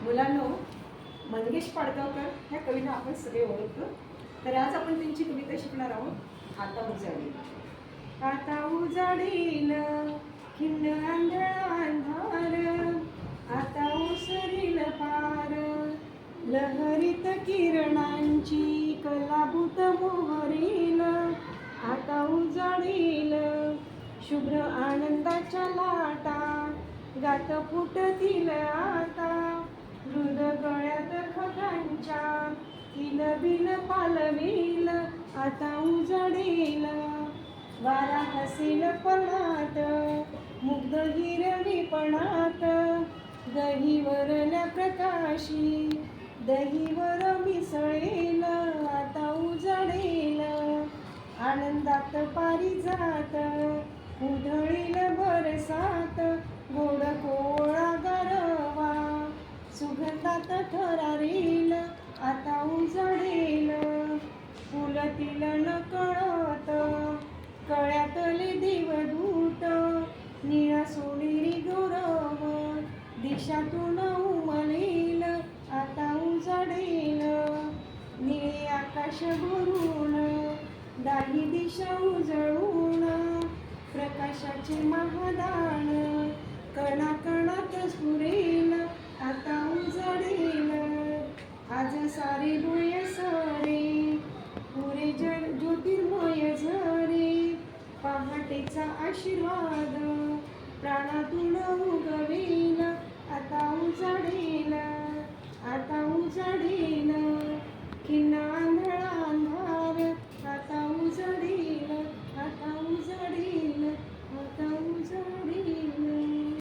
मुलांनो, मंगेश पाडगावकर ह्या कवीला आपण सगळे ओळखतो. तर आज आपण त्यांची कविता शिकणार आहोत. आता उजाडील. आता उजाडील खिन्न आंधळा अंधार, आता ओसरील पार, लहरीत किरणांची कलाभूत मोहरील. आता उजाडील शुभ्र आनंदाच्या लाटा, गात फुटतील आता, मृद गळ्यात खगांच्या किलबिल पालवील. आता उजाडील वारा हसेल पणात, मुग्ध हिरवीपणात, दहीवरल्या प्रकाशी दहीवर मिसळेल. आता उजाडील आनंदात पारिजात, उधळील बरसात, गोड कोवळा गारवा सुगंधात थरारील. आता उजाडील फुलतील नकळत, कळ्यातले देवदूत, निळा सोनेरी गौरव दिशातून उमलेल. आता उजाडील निळे आकाश भरून, दाही दिशा उजळून, प्रकाशाचे महादान कणाकणात स्फुरेल. आता उजाडील आज सारे डोळे सारे, पुरे ज्योतिर्मय झरे, पहाटेचा आशीर्वाद प्राणातून उगवला.